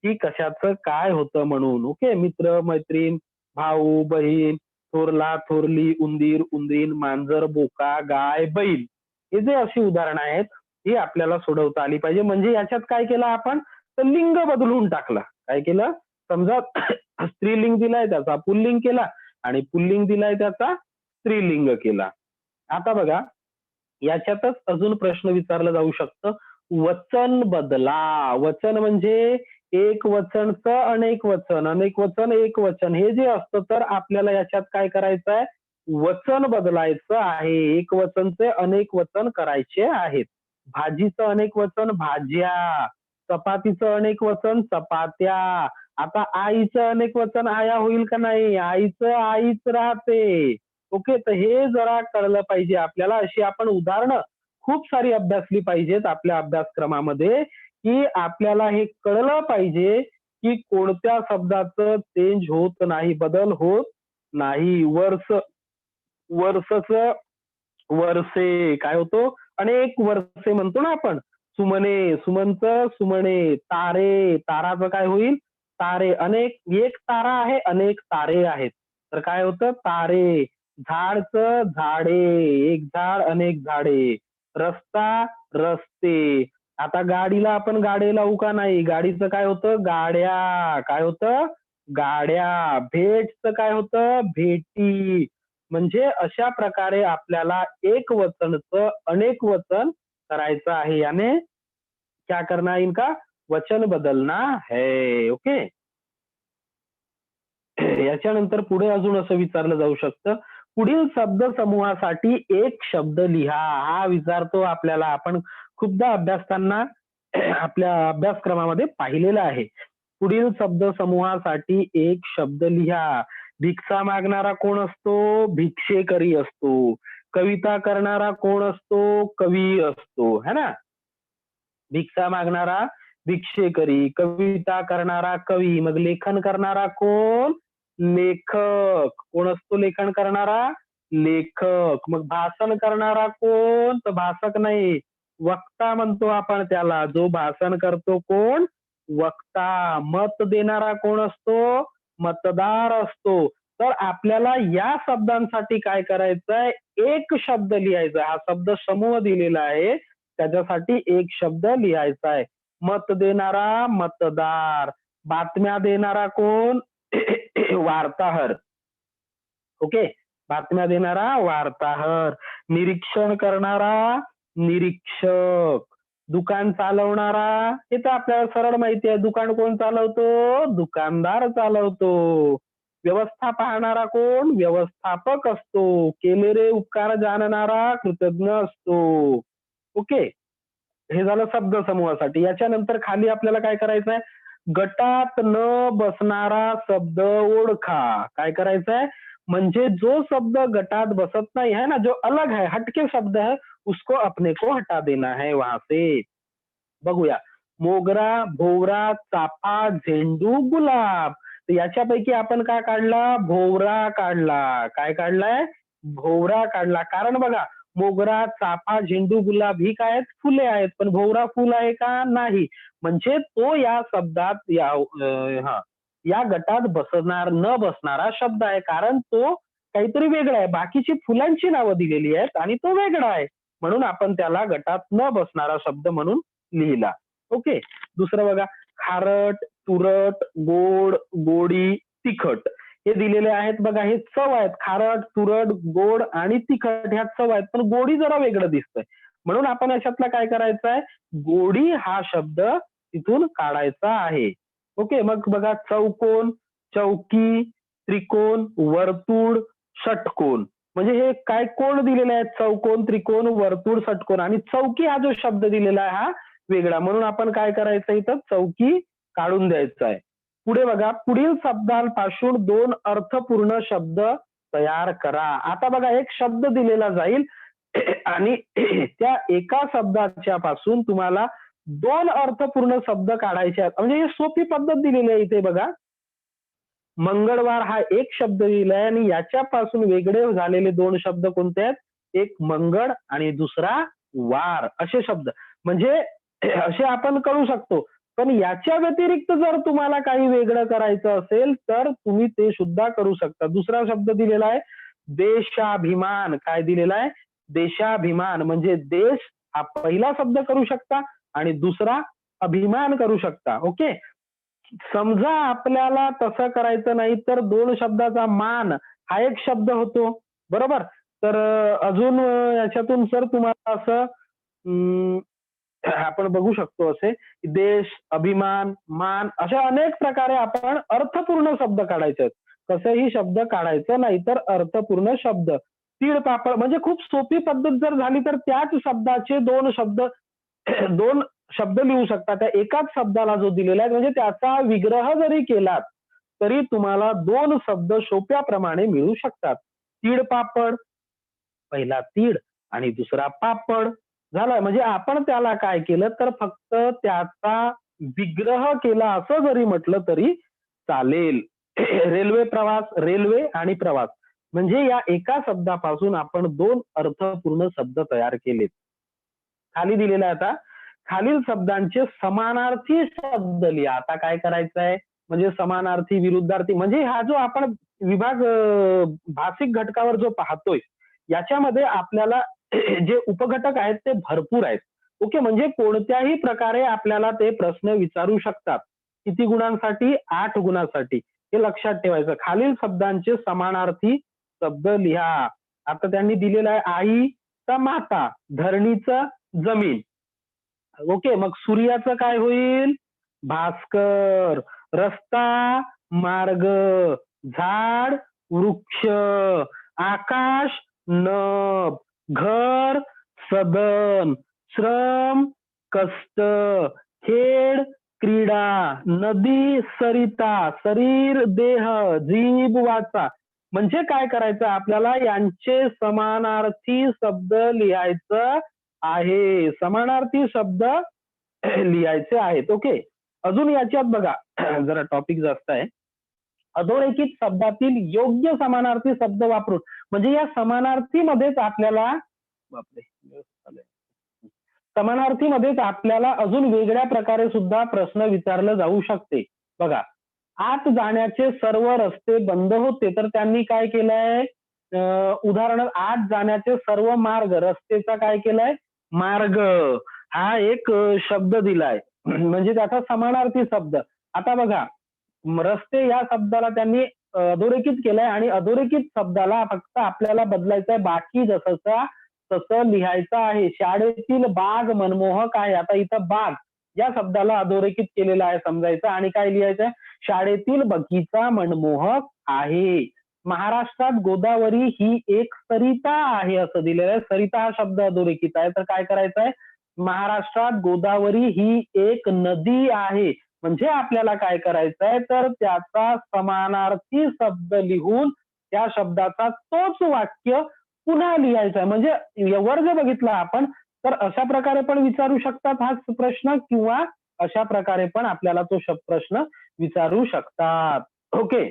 की कशाचं काय होतं म्हणून. ओके, मित्र मैत्रीण, भाऊ बहीण, थोरला थोरली, उंदीर उंदरीण, मांजर बोका, गाय बैल. हे जे अशी उदाहरणं आहेत ही आपल्याला सोडवता आली पाहिजे. म्हणजे याच्यात काय केलं आपण, तर लिंग बदलून टाकला. काय केलं, समजा स्त्रीलिंग दिलाय त्याचा पुल्लिंग केला, आणि पुल्लिंग दिलाय त्याचा स्त्रीलिंग केला. आता बघा याच्यातच अजून प्रश्न विचारलं जाऊ शकतं, वचन बदला. वचन म्हणजे एक वचनचं अनेक वचन, अनेक वचन एक वचन, हे जे असतं तर आपल्याला याच्यात काय करायचं आहे, वचन बदलायचं आहे. एक वचनचे अनेक वचन करायचे आहेत. भाजीचं अनेक वचन भाज्या, चपातीचं अनेक वचन चपात्या. आता आईचं अनेक वचन आया होईल का नाही, आईचं आईच राहते. ओके, तर हे जरा कळलं पाहिजे आपल्याला. अशी आपण उदाहरणं खूप सारी अभ्यासली पाहिजेत आपल्या अभ्यासक्रमामध्ये, की आपल्याला हे कळलं पाहिजे की कोणत्या शब्दाचं चेंज होत नाही, बदल होत नाही. वर्षच वर्षे काय होतो, अनेक वर्षे म्हणतो ना आपण. सुमने सुमनचं सुमणे. तारे ताराचं काय होईल, तारे. अनेक, एक तारा आहे अनेक तारे आहेत, तर काय होतं तारे. झाडचं झाडे, एक झाड अनेक झाडे. रस्ता रस्ते. आता गाडीला आपण गाडे लावू का नाही, गाडीचं काय होतं गाड्या. काय होतं गाड्या. भेटचं काय होतं भेटी. म्हणजे अशा प्रकारे आपल्याला एक वचनचं अनेक वचन करायचं आहे. याने क्या करना है, इनका वचन बदलना है. ओके. याच्यानंतर पुढे अजून असं विचारलं जाऊ शकतं, पुढील शब्द समूहासाठी एक शब्द लिहा. हा विचारतो आपल्याला, आपण खूपदा अभ्यासताना आपल्या अभ्यासक्रमामध्ये पाहिलेलं आहे. पुढील शब्द समूहासाठी एक शब्द लिहा. भिक्षा मागणारा कोण असतो, भिक्षेकरी असतो. कविता करणारा कोण असतो, कवी असतो, है ना. भिक्षा मागणारा भिक्षेकरी, कविता करणारा कवी, मग लेखन करणारा कोण, लेखक. कोण असतो लेखन करणारा? लेखक. मग भाषण करणारा कोण? तर भाषक नाही, वक्ता म्हणतो आपण त्याला. जो भाषण करतो कोण? वक्ता. मत देणारा कोण असतो? मतदार असतो. तर आपल्याला या शब्दांसाठी काय करायचंय? एक शब्द लिहायचा. हा शब्द समूह दिलेला आहे, त्याच्यासाठी एक शब्द लिहायचा आहे. मत देणारा मतदार. बातम्या देणारा कोण? वार्ताहर. ओके. बातम्या देणारा वार्ताहर. निरीक्षण करणारा निरीक्षक. दुकान चालवणारा, हे तर आपल्याला सरळ माहिती आहे. दुकान कोण चालवतो? दुकानदार चालवतो. व्यवस्था पाहणारा कोण? व्यवस्थापक असतो. केलेले उपकार जाणणारा कृतज्ञ असतो. ओके. हे झालं शब्द समूहासाठी. याच्यानंतर खाली आपल्याला काय करायचंय? गटात न बसणारा शब्द ओळखा. काय करायचंय? म्हणजे जो शब्द गटात बसत नाही है ना, जो अलग है, हटके शब्द है, उसको अपने को हटा देना है वहां से. बघूया. मोगरा, भोवरा, चाफा, झेंडू, गुलाब. तर याच्यापैकी आपण काय काढला? भोवरा काढला. काय काढलाय? भोवरा काढला. कारण बघा, मोगरा, चाफा, झेंडू, गुलाब ही काय आहेत? फुले आहेत. पण भोवरा फुल आहे का? नाही. म्हणजे तो या शब्दात या गटात न बसणारा शब्द आहे. कारण तो काहीतरी वेगळा आहे. बाकीची फुलांची नावं दिलेली आहेत आणि तो वेगळा आहे. म्हणून आपण त्याला गटात न बसणारा शब्द म्हणून लिहिला. ओके. दुसरं बघा, खारट, तुरट, गोड, गोडी, तिखट. हे दिलेले आहेत बघा. हे चव आहेत. खारट, तुरट, गोड आणि तिखट ह्या चव आहेत. पण गोडी जरा वेगळं दिसतंय. म्हणून आपण याच्यातला काय करायचं आहे? गोडी हा शब्द तिथून काढायचा आहे. ओके. मग बघा, चौकोन, चौकी, त्रिकोण, वर्तुळ, षटकोन. म्हणजे हे काय कोण दिलेले आहेत? चौकोन, त्रिकोण, वर्तुळ, षटकोन. आणि चौकी हा जो शब्द दिलेला आहे हा वेगळा. म्हणून आपण काय करायचं? इथं चौकी काढून द्यायचं आहे. पुढे बघा, पुढील शब्दांपासून 2 अर्थपूर्ण शब्द तयार करा. आता बघा, एक शब्द दिलेला जाईल आणि त्या एका शब्दाच्या पासून तुम्हाला 2 अर्थपूर्ण शब्द काढायचे आहेत. म्हणजे ही सोपी पद्धत दिलेली आहे इथे बघा. मंगळवार हा एक शब्द दिलाय आणि याच्यापासून वेगळे झालेले 2 शब्द कोणते आहेत? एक मंगळ आणि दुसरा वार असे शब्द. म्हणजे असे आपण करू शकतो. पण याच्या व्यतिरिक्त जर तुम्हाला काही वेगळं करायचं असेल तर तुम्ही ते सुद्धा करू शकता. दुसरा शब्द दिलेला आहे देशाभिमान. काय दिलेला आहे? देशाभिमान. म्हणजे देश हा पहिला शब्द करू शकता आणि दुसरा अभिमान करू शकता. ओके. समजा आपल्याला तसं करायचं नाही तर 2 शब्दाचा मान हा एक शब्द होतो. बरोबर? तर अजून याच्यातून सर तुम्हाला असं आपण बघू शकतो असे देश, अभिमान, मान अशा अनेक प्रकारे आपण अर्थपूर्ण शब्द काढायचे आहेत. कसंही शब्द काढायचं नाही तर अर्थपूर्ण शब्द. तीळ पापड म्हणजे खूप सोपी पद्धत जर झाली तर त्याच शब्दाचे 2 शब्द 2 शब्द लिहू शकता. त्या एकाच शब्दाला जो दिलेला आहे म्हणजे त्याचा विग्रह जरी केलात तरी तुम्हाला 2 शब्द सोप्या प्रमाणे मिळू शकतात. तीळ पापड, पहिला तीळ आणि दुसरा पापड झाला. म्हणजे आपण त्याला काय केलं तर फक्त त्याचा विग्रह केला असं जरी म्हटलं तरी चालेल. रेल्वे प्रवास, रेल्वे आणि प्रवास म्हणजे या एका शब्दापासून आपण 2 अर्थपूर्ण शब्द तयार केलेत. खाली दिलेला आहे आता, खालील शब्दांचे समानार्थी शब्द लिहा. आता काय करायचंय? म्हणजे समानार्थी, विरुद्धार्थी म्हणजे हा जो आपण विभाग भाषिक घटकावर जो पाहतोय याच्यामध्ये आपल्याला जे उपघटक आहेत ते भरपूर आहेत. ओके. म्हणजे कोणत्याही प्रकारे आपल्याला ते प्रश्न विचारू शकतात. किती गुणांसाठी? 8 गुणांसाठी. हे लक्षात ठेवायचं. खालील शब्दांचे समानार्थी शब्द लिहा. आता त्यांनी दिलेलं आहे आईचा माता, धरणीचं जमीन. ओके. मग सूर्याचं काय होईल? भास्कर. रस्ता, मार्ग. झाड, वृक्ष. आकाश, नभ. घर, सदन. श्रम, कष्ट. खेळ, क्रीडा. नदी, सरिता. शरीर, देह. जीभ, वाचा. म्हणजे काय करायचं आपल्याला? यांचे समानार्थी शब्द लिहायचं आहे. समानार्थी शब्द लिहायचे आहेत. ओके. अजून याच्यात बघा जरा टॉपिक जास्त आहे. अधोरेखित शब्दातील योग्य समानार्थी शब्द वापरून, म्हणजे या समानार्थीमध्येच आपल्याला समानार्थीमध्येच आपल्याला अजून वेगळ्या प्रकारे सुद्धा प्रश्न विचारले जाऊ शकते. बघा, आत जाण्याचे सर्व रस्ते बंद होते, तर त्यांनी काय केलंय, उदाहरण, आत जाण्याचे सर्व मार्ग, रस्तेचा काय केलाय, मार्ग, हा एक शब्द दिलाय म्हणजे त्याचा समानार्थी शब्द. आता बघा, रस्ते या शब्दाला त्यांनी अधोरेखित केलंय आणि अधोरेखित शब्दाला फक्त आपल्याला बदलायचंय, बाकी जसंचा तसं लिहायचं आहे. शाळेतील बाग मनमोहक आहे. आता इथं बाग या शब्दाला अधोरेखित केलेलं आहे समजायचं आणि काय लिहायचंय, शाळेतील बगीचा मनमोहक आहे. महाराष्ट्रात गोदावरी ही एक सरिता आहे असं दिलेलं आहे. सरिता हा शब्द अधोरेखित आहे, तर काय करायचं आहे, महाराष्ट्रात गोदावरी ही एक नदी आहे. म्हणजे आपल्याला काय करायचं आहे, तर त्याचा समानार्थी शब्द लिहून त्या शब्दाचा तोच वाक्य पुन्हा लिहायचा आहे. म्हणजे वर जे बघितलं आपण, तर अशा प्रकारे पण विचारू शकतात हा प्रश्न, किंवा अशा प्रकारे पण आपल्याला तो प्रश्न विचारू शकतात. ओके.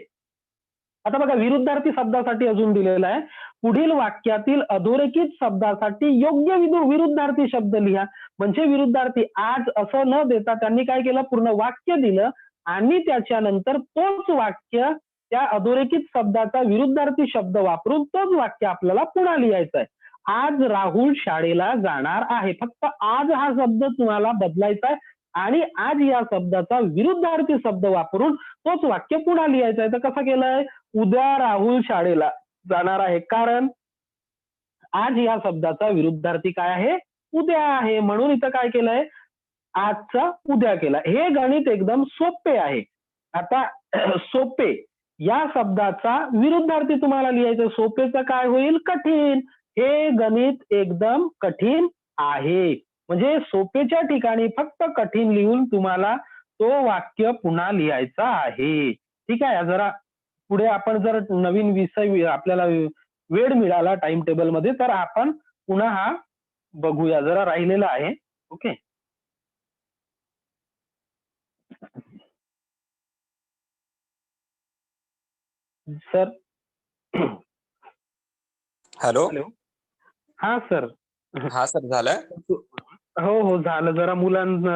आता बघा, विरुद्धार्थी शब्दासाठी अजून दिलेला आहे, पुढील वाक्यातील अधोरेखित शब्दासाठी योग्य विरुद्धार्थी शब्द लिहा. म्हणजे विरुद्धार्थी, आज असं न देता त्यांनी काय केलं, पूर्ण वाक्य दिलं आणि त्याच्यानंतर तोच वाक्य त्या अधोरेखित शब्दाचा विरुद्धार्थी शब्द वापरून तोच वाक्य आपल्याला पुन्हा लिहायचं आहे. आज राहुल शाळेला जाणार आहे. फक्त आज हा शब्द तुम्हाला बदलायचा आहे आणि आज या शब्दाचा विरुद्धार्थी शब्द वापरून तोच वाक्य पुन्हा लिहायचं आहे. तर कसं केलंय, उद्या राहुल शाळेला जाणार आहे, कारण आज या शब्दाचा विरुद्धार्थी काय आहे, उद्या आहे. म्हणून इथं काय केलंय, आजचा उद्या केला. हे गणित एकदम सोपे आहे. आता सोपे या शब्दाचा विरुद्धार्थी तुम्हाला लिहायचं, सोपेचं काय होईल, कठीण. हे गणित एकदम कठीण आहे. म्हणजे सोपेच्या ठिकाणी फक्त कठीण लिहून तुम्हाला तो वाक्य पुन्हा लिहायचा आहे. ठीक आहे. जरा पुढे आपण जर नवीन विषय आपल्याला वेळ मिळाला टाइम टेबल मध्ये, तर आपण पुन्हा हा बघूया, जरा राहिलेला आहे. Okay sir. हॅलो. हॅलो. हा सर. हा सर, झालं. हो हो झालं, जरा मुलांना